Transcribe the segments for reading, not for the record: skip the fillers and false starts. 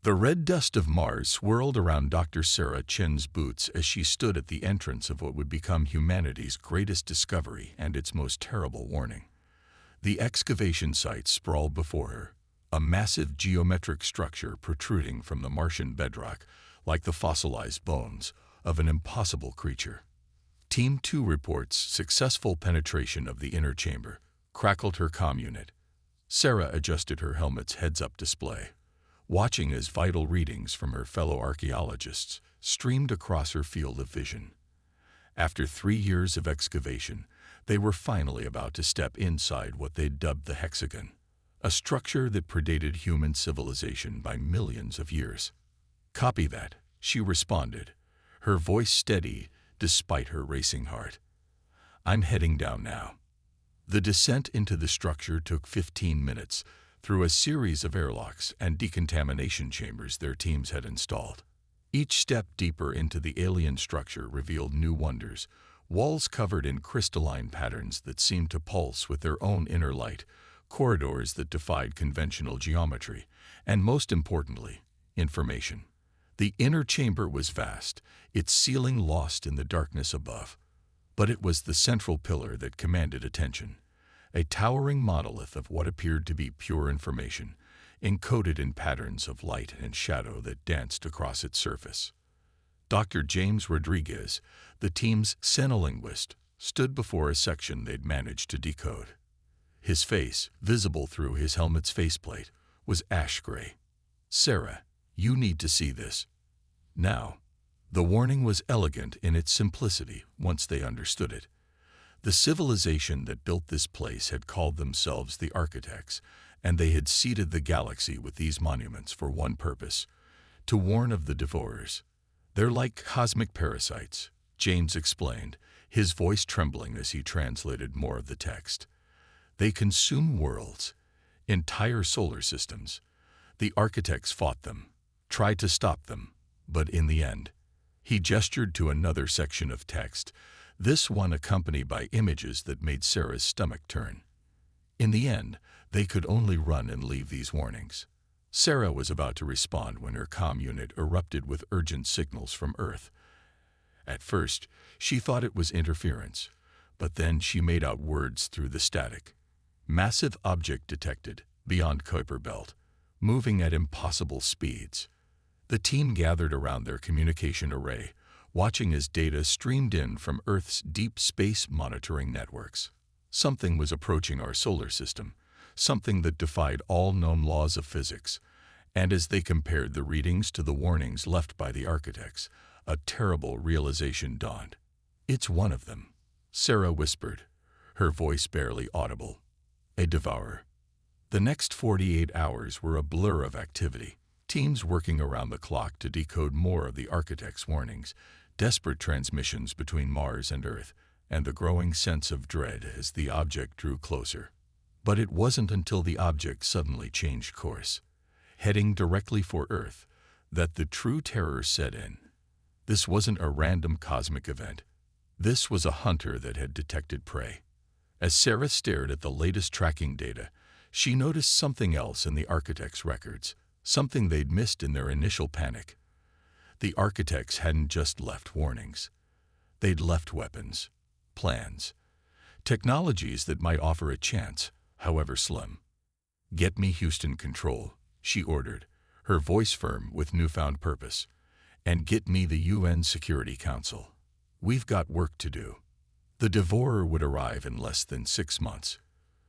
The red dust of Mars swirled around Dr. Sarah Chen's boots as she stood at the entrance of what would become humanity's greatest discovery and its most terrible warning. The excavation site sprawled before her, a massive geometric structure protruding from the Martian bedrock like the fossilized bones of an impossible creature. Team 2 reports successful penetration of the inner chamber, crackled her comm unit. Sarah adjusted her helmet's heads-up display, watching as vital readings from her fellow archaeologists streamed across her field of vision. After 3 years of excavation, they were finally about to step inside what they'd dubbed the hexagon, a structure that predated human civilization by millions of years. "Copy that," she responded, her voice steady despite her racing heart. "I'm heading down now." The descent into the structure took 15 minutes, through a series of airlocks and decontamination chambers their teams had installed. Each step deeper into the alien structure revealed new wonders, walls covered in crystalline patterns that seemed to pulse with their own inner light, corridors that defied conventional geometry, and most importantly, information. The inner chamber was vast, its ceiling lost in the darkness above. But it was the central pillar that commanded attention. A towering monolith of what appeared to be pure information, encoded in patterns of light and shadow that danced across its surface. Dr. James Rodriguez, the team's xenolinguist, stood before a section they'd managed to decode. His face, visible through his helmet's faceplate, was ash gray. "Sarah, you need to see this. Now." The warning was elegant in its simplicity once they understood it. The civilization that built this place had called themselves the Architects, and they had seeded the galaxy with these monuments for one purpose: to warn of the devourers. "They're like cosmic parasites," James explained, his voice trembling as he translated more of the text. "They consume worlds, entire solar systems. The Architects fought them, tried to stop them, but in the end..." He gestured to another section of text, this one accompanied by images that made Sarah's stomach turn. "In the end, they could only run and leave these warnings." Sarah was about to respond when her comm unit erupted with urgent signals from Earth. At first, she thought it was interference, but then she made out words through the static. "Massive object detected, beyond Kuiper Belt, moving at impossible speeds." The team gathered around their communication array, watching as data streamed in from Earth's deep space monitoring networks. Something was approaching our solar system, something that defied all known laws of physics. And as they compared the readings to the warnings left by the Architects, a terrible realization dawned. "It's one of them," Sarah whispered, her voice barely audible. "A devourer." The next 48 hours were a blur of activity. Teams working around the clock to decode more of the Architects' warnings, desperate transmissions between Mars and Earth, and the growing sense of dread as the object drew closer. But it wasn't until the object suddenly changed course, heading directly for Earth, that the true terror set in. This wasn't a random cosmic event. This was a hunter that had detected prey. As Sarah stared at the latest tracking data, she noticed something else in the Architects' records. Something they'd missed in their initial panic. The Architects hadn't just left warnings. They'd left weapons, plans, technologies that might offer a chance, however slim. "Get me Houston Control," she ordered, her voice firm with newfound purpose. "And get me the UN Security Council. We've got work to do." The Devourer would arrive in less than 6 months.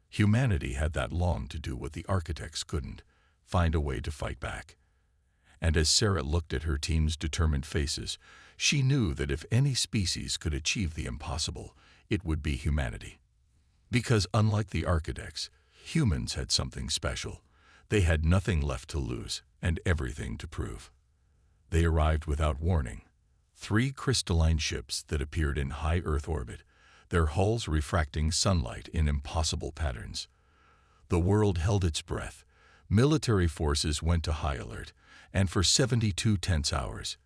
Humanity had that long to do what the Architects couldn't: find a way to fight back. And as Sarah looked at her team's determined faces, she knew that if any species could achieve the impossible, it would be humanity. Because unlike the Architects, humans had something special. They had nothing left to lose and everything to prove. They arrived without warning. 3 crystalline ships that appeared in high Earth orbit, their hulls refracting sunlight in impossible patterns. The world held its breath. Military forces went to high alert, and for 72 tense hours,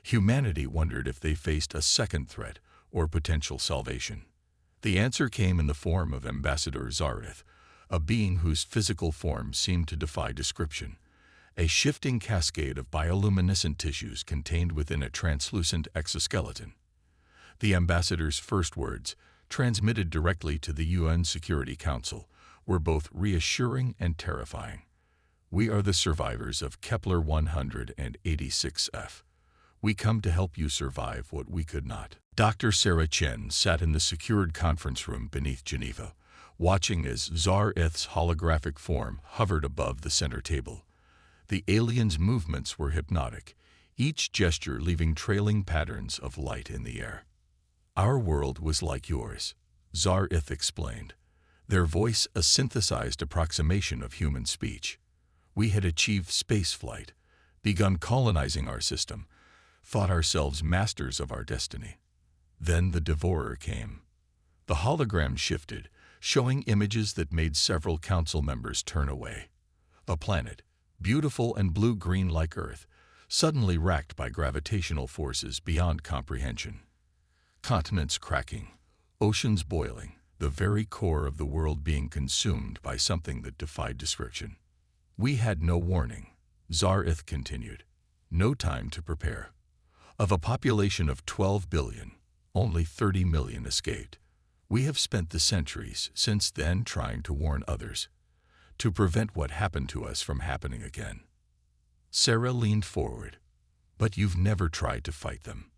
humanity wondered if they faced a second threat or potential salvation. The answer came in the form of Ambassador Zareth, a being whose physical form seemed to defy description. a shifting cascade of bioluminescent tissues contained within a translucent exoskeleton. The ambassador's first words, transmitted directly to the UN Security Council, were both reassuring and terrifying. "We are the survivors of Kepler 186f. We come to help you survive what we could not." Dr. Sarah Chen sat in the secured conference room beneath Geneva, watching as Zar-Ith's holographic form hovered above the center table. The alien's movements were hypnotic, each gesture leaving trailing patterns of light in the air. "Our world was like yours," Zar-Ith explained, their voice a synthesized approximation of human speech. "We had achieved spaceflight, begun colonizing our system, thought ourselves masters of our destiny. Then the Devourer came." The hologram shifted, showing images that made several council members turn away. A planet, beautiful and blue-green like Earth, suddenly racked by gravitational forces beyond comprehension. Continents cracking, oceans boiling, the very core of the world being consumed by something that defied description. "We had no warning," Zar-Ith continued, "no time to prepare. Of a population of 12 billion, only 30 million escaped. We have spent the centuries since then trying to warn others, to prevent what happened to us from happening again." Sarah leaned forward. "But you've never tried to fight them."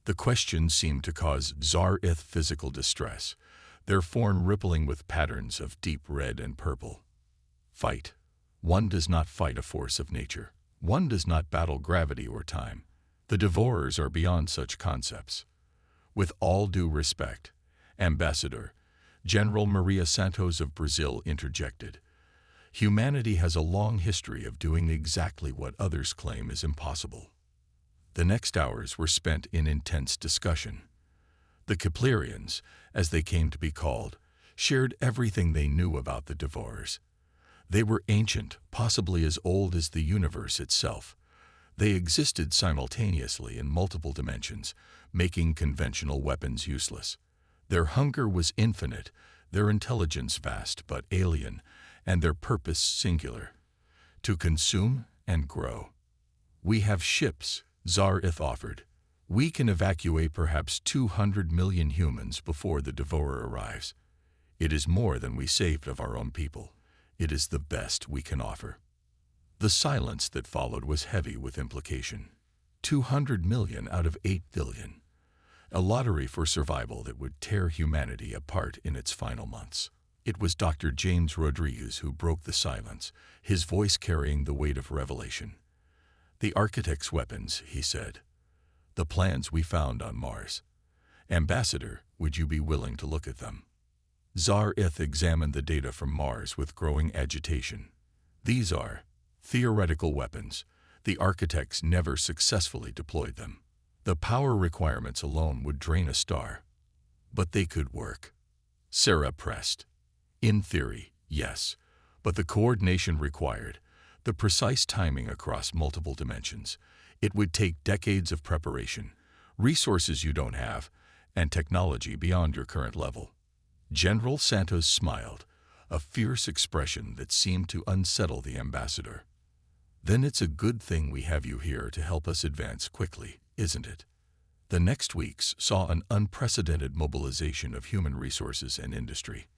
The question seemed to cause Zar-Ith physical distress, their form rippling with patterns of deep red and purple. "Fight? One does not fight a force of nature. One does not battle gravity or time. The Devourers are beyond such concepts." "With all due respect," Ambassador General Maria Santos of Brazil interjected, "humanity has a long history of doing exactly what others claim is impossible." The next hours were spent in intense discussion. The Keplerians, as they came to be called, shared everything they knew about the Devourers. They were ancient, possibly as old as the universe itself. They existed simultaneously in multiple dimensions, making conventional weapons useless. Their hunger was infinite, their intelligence vast but alien, and their purpose singular: to consume and grow. "We have ships," Zar-Ith offered. "We can evacuate perhaps 200 million humans before the Devourer arrives. It is more than we saved of our own people. It is the best we can offer." The silence that followed was heavy with implication. 200 million out of 8 billion. A lottery for survival that would tear humanity apart in its final months. It was Dr. James Rodriguez who broke the silence, his voice carrying the weight of revelation. "The Architect's weapons," he said. "The plans we found on Mars. Ambassador, would you be willing to look at them?" Zar-Ith examined the data from Mars with growing agitation. "These are theoretical weapons. The Architects never successfully deployed them. The power requirements alone would drain a star. But they could work." Sarah pressed. "In theory, yes, but the coordination required, the precise timing across multiple dimensions. It would take decades of preparation, resources you don't have, and technology beyond your current level." General Santos smiled, a fierce expression that seemed to unsettle the ambassador. "Then it's a good thing we have you here to help us advance quickly, isn't it?" The next weeks saw an unprecedented mobilization of human resources and industry.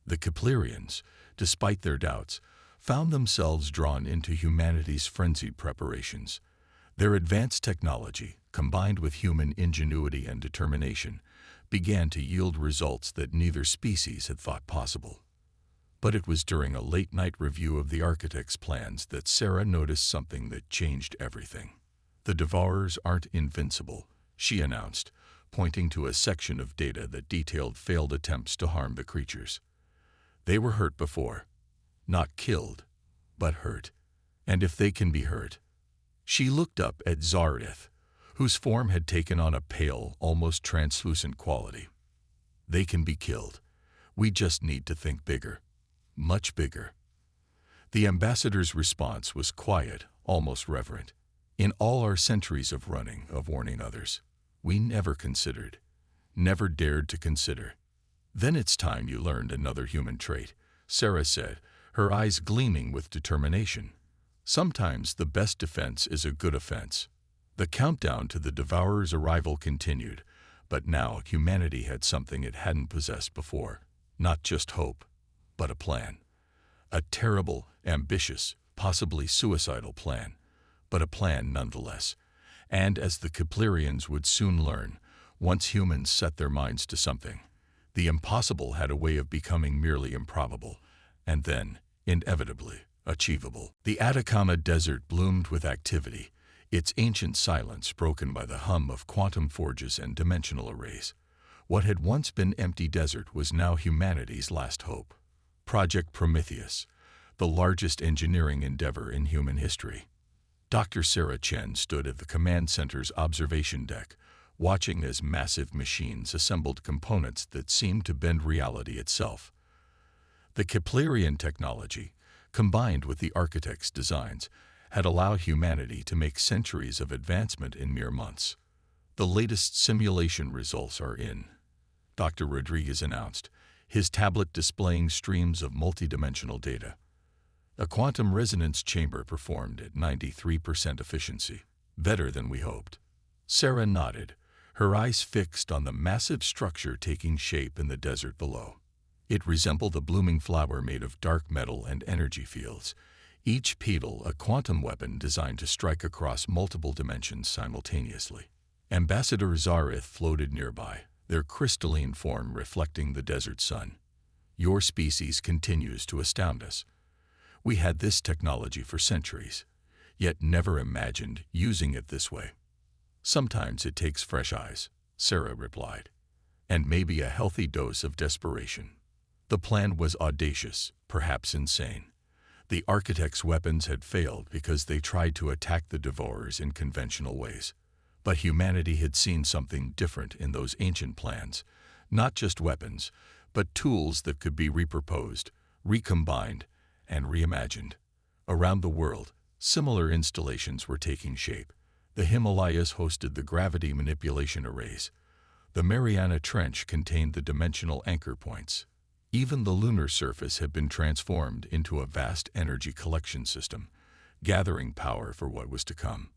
The Keplerians, despite their doubts, found themselves drawn into humanity's frenzied preparations. Their advanced technology, combined with human ingenuity and determination, began to yield results that neither species had thought possible. But it was during a late-night review of the Architect's plans that Sarah noticed something that changed everything. "The Devourers aren't invincible," she announced, pointing to a section of data that detailed failed attempts to harm the creatures. "They were hurt before. Not killed, but hurt. And if they can be hurt—" She looked up at Zar-Ith, whose form had taken on a pale, almost translucent quality. "They can be killed. We just need to think bigger. Much bigger." The ambassador's response was quiet, almost reverent. "In all our centuries of running, of warning others, we never considered, never dared to consider." "Then it's time you learned another human trait," Sarah said, her eyes gleaming with determination. Sometimes the best defense is a good offense. The countdown to the Devourer's arrival continued, but now humanity had something it hadn't possessed before. Not just hope, but a plan. A terrible, ambitious, possibly suicidal plan, but a plan nonetheless. And as the Keplerians would soon learn, once humans set their minds to something, the impossible had a way of becoming merely improbable, and then, inevitably, achievable. The Atacama Desert bloomed with activity, its ancient silence broken by the hum of quantum forges and dimensional arrays. What had once been empty desert was now humanity's last hope. Project Prometheus, the largest engineering endeavor in human history. Dr. Sarah Chen stood at the command center's observation deck, watching as massive machines assembled components that seemed to bend reality itself. The Keplerian technology, combined with the architect's designs, had allowed humanity to make centuries of advancement in mere months. The latest simulation results are in, Dr. Rodriguez announced, his tablet displaying streams of multidimensional data. A quantum resonance chamber performed at 93% efficiency, better than we hoped. Sarah nodded, her eyes fixed on the massive structure taking shape in the desert below. It resembled a blooming flower made of dark metal and energy fields, each petal a quantum weapon designed to strike across multiple dimensions simultaneously. Ambassador Zareth floated nearby, their crystalline form reflecting the desert sun. Your species continues to astound us. We had this technology for centuries, yet never imagined using it this way. Sometimes it takes fresh eyes, Sarah replied, and maybe a healthy dose of desperation. The plan was audacious, perhaps insane. The architect's weapons had failed because they tried to attack the Devourers in conventional ways. But humanity had seen something different in those ancient plans, not just weapons, but tools that could be repurposed, recombined, and reimagined. Around the world, similar installations were taking shape. The Himalayas hosted the gravity manipulation arrays. The Mariana Trench contained the dimensional anchor points. Even the lunar surface had been transformed into a vast energy collection system, gathering power for what was to come.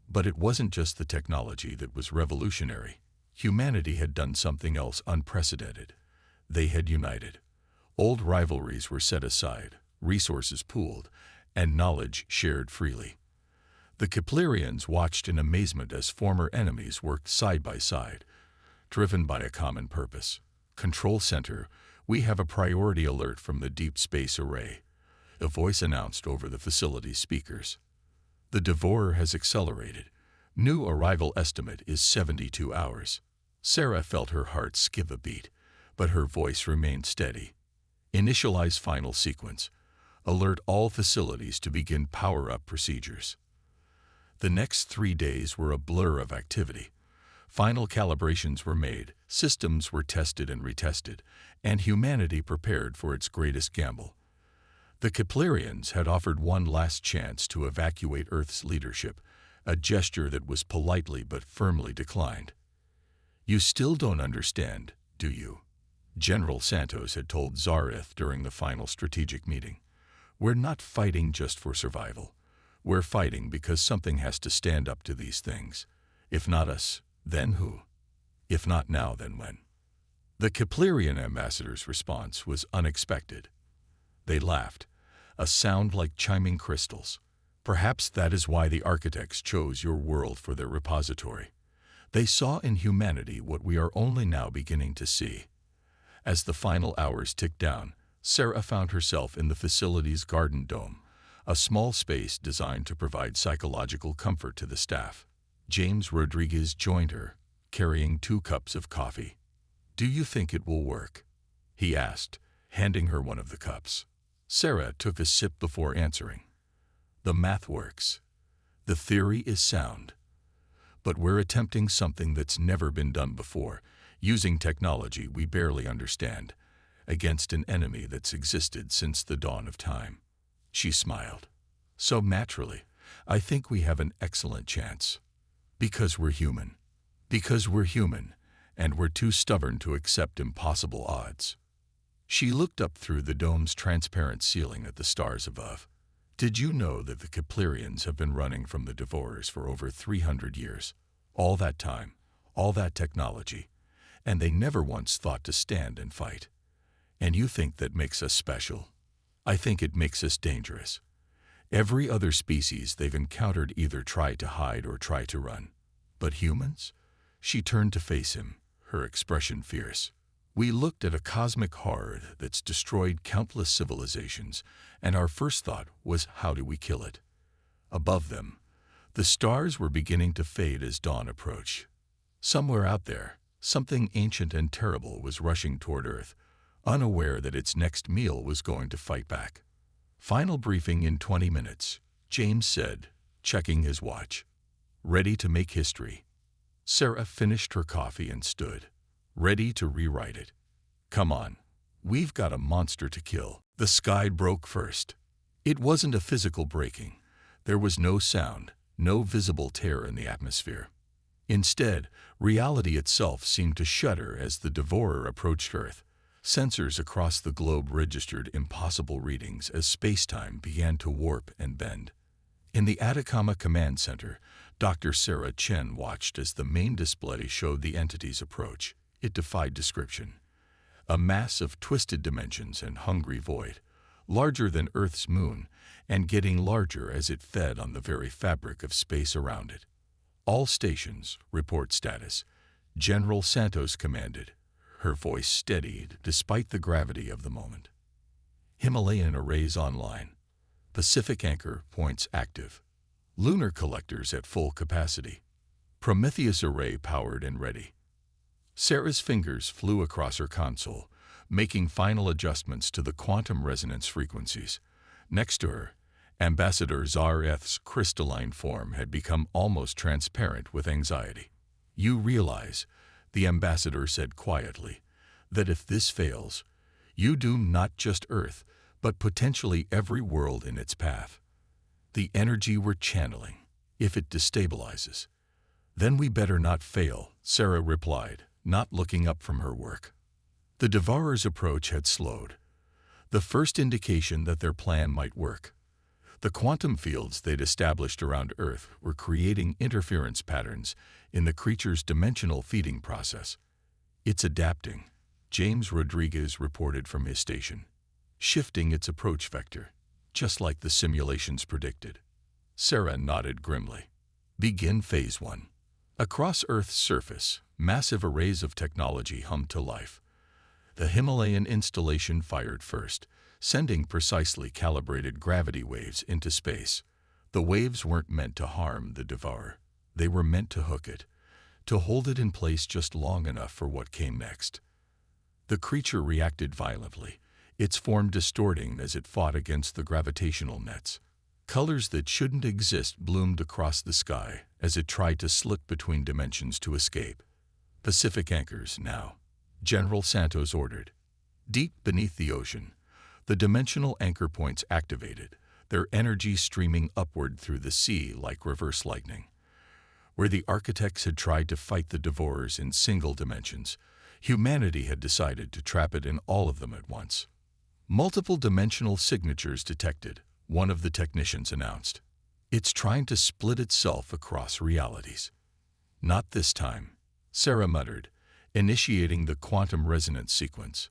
But it wasn't just the technology that was revolutionary. Humanity had done something else unprecedented. They had united. Old rivalries were set aside, resources pooled, and knowledge shared freely. The Keplerians watched in amazement as former enemies worked side by side, driven by a common purpose. Control Center, we have a priority alert from the Deep Space Array, a voice announced over the facility's speakers. The Devourer has accelerated. New arrival estimate is 72 hours. Sarah felt her heart skip a beat, but her voice remained steady. Initialize final sequence. Alert all facilities to begin power-up procedures. The next 3 days were a blur of activity. Final calibrations were made, systems were tested and retested, and humanity prepared for its greatest gamble. The Keplerians had offered one last chance to evacuate Earth's leadership, a gesture that was politely but firmly declined. You still don't understand, do you? General Santos had told Zareth during the final strategic meeting. We're not fighting just for survival. We're fighting because something has to stand up to these things. If not us, then who? If not now, then when? The Keplerian ambassador's response was unexpected. They laughed, a sound like chiming crystals. Perhaps that is why the architects chose your world for their repository. They saw in humanity what we are only now beginning to see. As the final hours ticked down, Sarah found herself in the facility's garden dome, a small space designed to provide psychological comfort to the staff. James Rodriguez joined her, carrying 2 cups of coffee. Do you think it will work? He asked, handing her one of the cups. Sarah took a sip before answering. The math works. The theory is sound. But we're attempting something that's never been done before, using technology we barely understand, against an enemy that's existed since the dawn of time. She smiled. So naturally, I think we have an excellent chance. Because we're human. Because we're human, and we're too stubborn to accept impossible odds. She looked up through the dome's transparent ceiling at the stars above. Did you know that the Keplerians have been running from the Devourers for over 300 years? All that time, all that technology, and they never once thought to stand and fight. And you think that makes us special? I think it makes us dangerous. Every other species they've encountered either tried to hide or try to run. But humans? She turned to face him, her expression fierce. We looked at a cosmic horror that's destroyed countless civilizations, and our first thought was, how do we kill it? Above them, the stars were beginning to fade as dawn approached. Somewhere out there, something ancient and terrible was rushing toward Earth, unaware that its next meal was going to fight back. Final briefing in 20 minutes, James said, checking his watch. Ready to make history. Sarah finished her coffee and stood, ready to rewrite it. Come on. We've got a monster to kill. The sky broke first. It wasn't a physical breaking. There was no sound, no visible tear in the atmosphere. Instead, reality itself seemed to shudder as the Devourer approached Earth. Sensors across the globe registered impossible readings as space-time began to warp and bend. In the Atacama Command Center, Dr. Sarah Chen watched as the main display showed the entity's approach. It defied description. A mass of twisted dimensions and hungry void, larger than Earth's moon, and getting larger as it fed on the very fabric of space around it. All stations, report status. General Santos commanded, her voice steadied despite the gravity of the moment. Himalayan arrays online. Pacific anchor points active. Lunar collectors at full capacity. Prometheus array powered and ready. Sarah's fingers flew across her console, making final adjustments to the quantum resonance frequencies. Next to her, Ambassador Zareth's crystalline form had become almost transparent with anxiety. You realize, the ambassador said quietly, that if this fails, you doom not just Earth, but potentially every world in its path. The energy we're channeling, if it destabilizes, then we better not fail, Sarah replied, not looking up from her work. The Devourer's approach had slowed, the first indication that their plan might work. The quantum fields they'd established around Earth were creating interference patterns in the creature's dimensional feeding process. It's adapting, James Rodriguez reported from his station, shifting its approach vector, just like the simulations predicted. Sarah nodded grimly. Begin Phase 1. Across Earth's surface, massive arrays of technology hummed to life. The Himalayan installation fired first, sending precisely calibrated gravity waves into space. The waves weren't meant to harm the Devourer. They were meant to hook it, to hold it in place just long enough for what came next. The creature reacted violently, its form distorting as it fought against the gravitational nets. Colors that shouldn't exist bloomed across the sky as it tried to slip between dimensions to escape. Pacific anchors now, General Santos ordered. Deep beneath the ocean, the dimensional anchor points activated, their energy streaming upward through the sea like reverse lightning. Where the architects had tried to fight the Devourers in single dimensions, humanity had decided to trap it in all of them at once. Multiple dimensional signatures detected, one of the technicians announced. It's trying to split itself across realities. Not this time, Sarah muttered, initiating the quantum resonance sequence.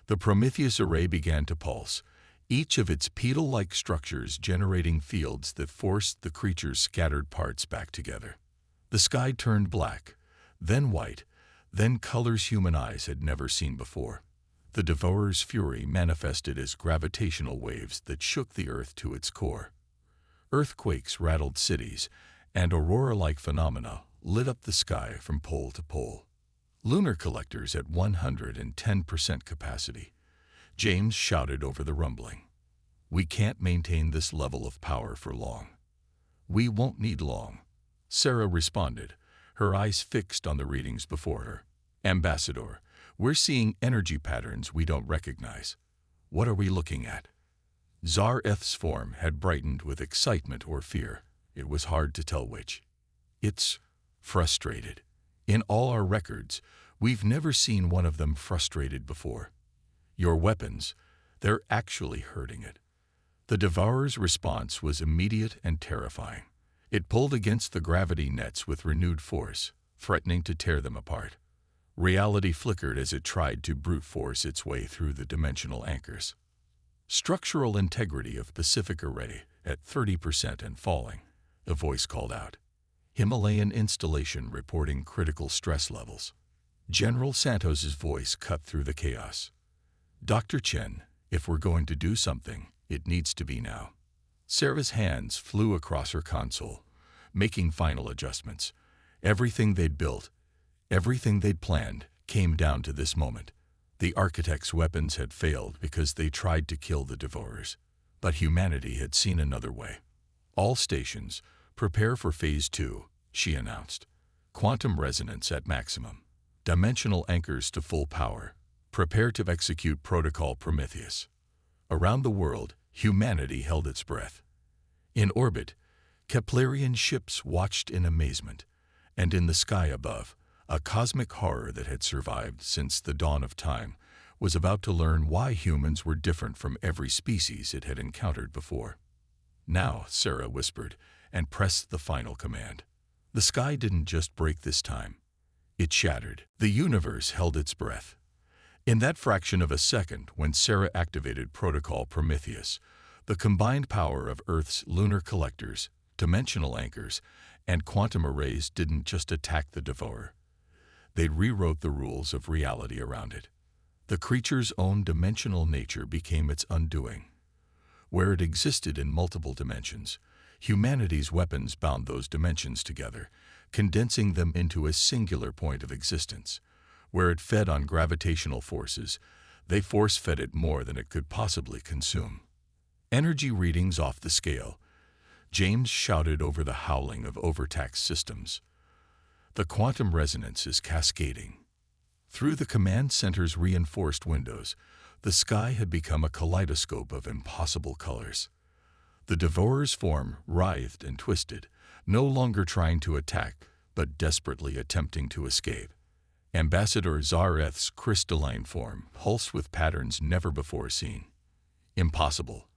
The Prometheus array began to pulse, each of its pedal-like structures generating fields that forced the creature's scattered parts back together. The sky turned black, then white, then colors human eyes had never seen before. The Devourer's fury manifested as gravitational waves that shook the Earth to its core. Earthquakes rattled cities, and aurora-like phenomena lit up the sky from pole to pole. Lunar collectors at 110% capacity. James shouted over the rumbling. We can't maintain this level of power for long. We won't need long, Sarah responded, her eyes fixed on the readings before her. Ambassador, we're seeing energy patterns we don't recognize. What are we looking at? Zareth's form had brightened with excitement or fear. It was hard to tell which. It's frustrated. In all our records, we've never seen one of them frustrated before. Your weapons, they're actually hurting it. The Devourer's response was immediate and terrifying. It pulled against the gravity nets with renewed force, threatening to tear them apart. Reality flickered as it tried to brute force its way through the dimensional anchors. Structural integrity of Pacific Array at 30% and falling, a voice called out. Himalayan installation reporting critical stress levels. General Santos's voice cut through the chaos. Dr. Chen, if we're going to do something, it needs to be now. Sarah's hands flew across her console, making final adjustments. Everything they'd built, everything they'd planned, came down to this moment. The architects' weapons had failed because they tried to kill the Devourers. But humanity had seen another way. All stations, prepare for Phase 2, she announced. Quantum resonance at maximum. Dimensional anchors to full power. Prepare to execute Protocol Prometheus. Around the world, humanity held its breath. In orbit, Keplerian ships watched in amazement, and in the sky above, a cosmic horror that had survived since the dawn of time was about to learn why humans were different from every species it had encountered before. Now, Sarah whispered, and pressed the final command. The sky didn't just break this time. It shattered. The universe held its breath. In that fraction of a second when Sarah activated Protocol Prometheus, the combined power of Earth's lunar collectors, dimensional anchors, and quantum arrays didn't just attack the Devourer. They rewrote the rules of reality around it. The creature's own dimensional nature became its undoing. Where it existed in multiple dimensions, humanity's weapons bound those dimensions together, condensing them into a singular point of existence. Where it fed on gravitational forces, they force-fed it more than it could possibly consume. Energy readings off the scale, James shouted over the howling of overtaxed systems. The quantum resonance is cascading. Through the command center's reinforced windows, the sky had become a kaleidoscope of impossible colors. The Devourer's form writhed and twisted, no longer trying to attack, but desperately attempting to escape. Ambassador Zareth's crystalline form pulsed with patterns never before seen. Impossible.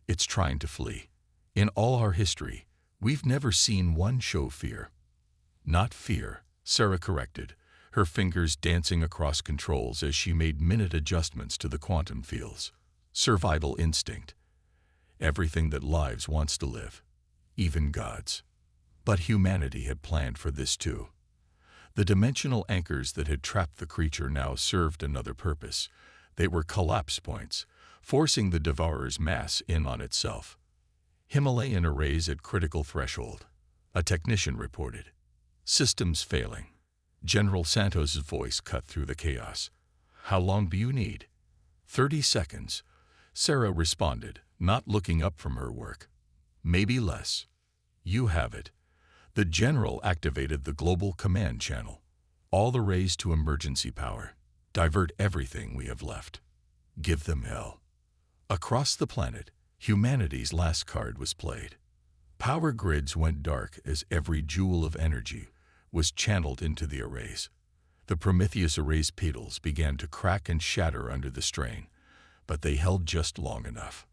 It's trying to flee. In all our history, we've never seen one show fear. Not fear, Sarah corrected, her fingers dancing across controls as she made minute adjustments to the quantum fields. Survival instinct. Everything that lives wants to live, even gods. But humanity had planned for this too. The dimensional anchors that had trapped the creature now served another purpose. They were collapse points, forcing the Devourer's mass in on itself. Himalayan arrays at critical threshold, a technician reported. Systems failing. General Santos's voice cut through the chaos. How long do you need? 30 seconds, Sarah responded, not looking up from her work. Maybe less. You have it. The general activated the global command channel. All the rays to emergency power. Divert everything we have left. Give them hell. Across the planet, humanity's last card was played. Power grids went dark as every joule of energy was channeled into the arrays. The Prometheus array's pedals began to crack and shatter under the strain, but they held just long enough.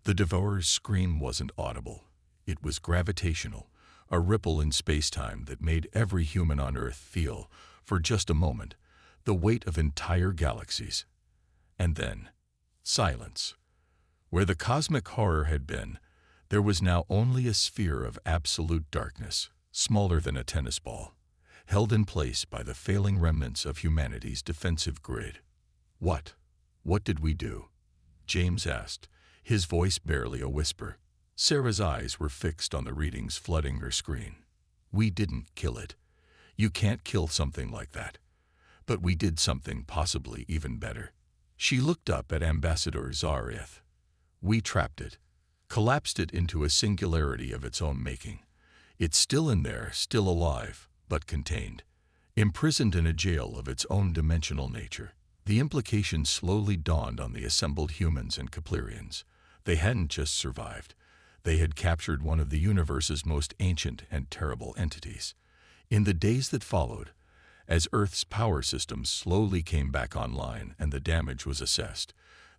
The Devourer's scream wasn't audible. It was gravitational, a ripple in space-time that made every human on Earth feel, for just a moment, the weight of entire galaxies. And then, silence. Where the cosmic horror had been, there was now only a sphere of absolute darkness, smaller than a tennis ball, held in place by the failing remnants of humanity's defensive grid. What did we do? James asked, his voice barely a whisper. Sarah's eyes were fixed on the readings flooding her screen. We didn't kill it. You can't kill something like that. But we did something possibly even better. She looked up at Ambassador Zareth. We trapped it, collapsed it into a singularity of its own making. It's still in there, still alive, but contained, imprisoned in a jail of its own dimensional nature. The implication slowly dawned on the assembled humans and Keplerians. They hadn't just survived. They had captured one of the universe's most ancient and terrible entities. In the days that followed, as Earth's power systems slowly came back online and the damage was assessed,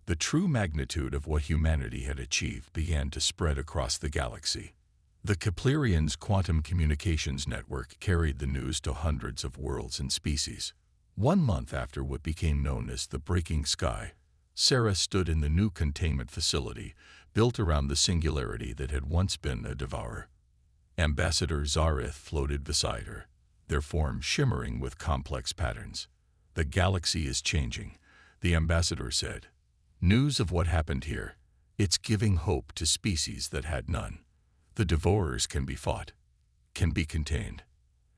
The true magnitude of what humanity had achieved began to spread across the galaxy. The Keplerians' quantum communications network carried the news to hundreds of worlds and species. 1 month after what became known as the breaking sky, Sarah stood in the new containment facility built around the singularity that had once been a devourer. Ambassador Zareth floated beside her, their form shimmering with complex patterns. "The galaxy is changing," the ambassador said. "News of what happened here. It's giving hope to species that had none. The devourers can be fought, can be contained,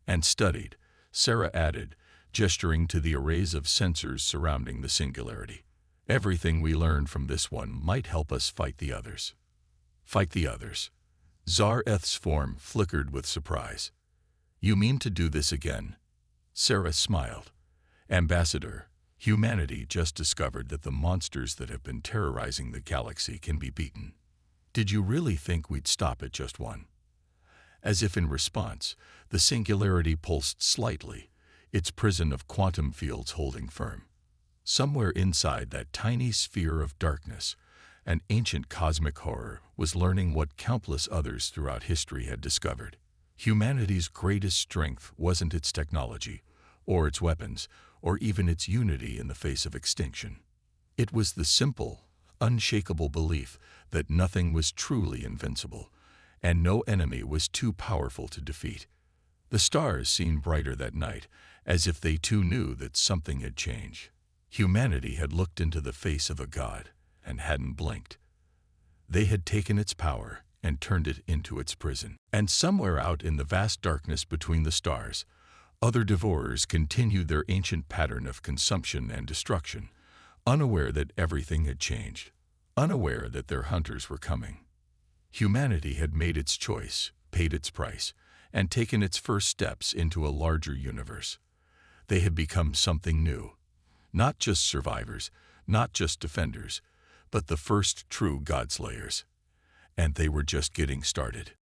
and studied," Sarah added, gesturing to the arrays of sensors surrounding the singularity. "Everything we learn from this one might help us fight the others." "Fight the others?" Zareth's form flickered with surprise. "You mean to do this again?" Sarah smiled. "Ambassador, humanity just discovered that the monsters that have been terrorizing the galaxy can be beaten. Did you really think we'd stop at just one?" As if in response, the singularity pulsed slightly, its prison of quantum fields holding firm. Somewhere inside that tiny sphere of darkness, an ancient cosmic horror was learning what countless others throughout history had discovered. Humanity's greatest strength wasn't its technology, or its weapons, or even its unity in the face of extinction. It was the simple, unshakable belief that nothing was truly invincible, and no enemy was too powerful to defeat. The stars seemed brighter that night, as if they too knew that something had changed. Humanity had looked into the face of a god and hadn't blinked. They had taken its power and turned it into its prison. And somewhere out in the vast darkness between the stars, other devourers continued their ancient pattern of consumption and destruction, unaware that everything had changed, unaware that their hunters were coming. Humanity had made its choice, paid its price, and taken its first steps into a larger universe. They had become something new. Not just survivors, not just defenders, but the first true Godslayers. And they were just getting started.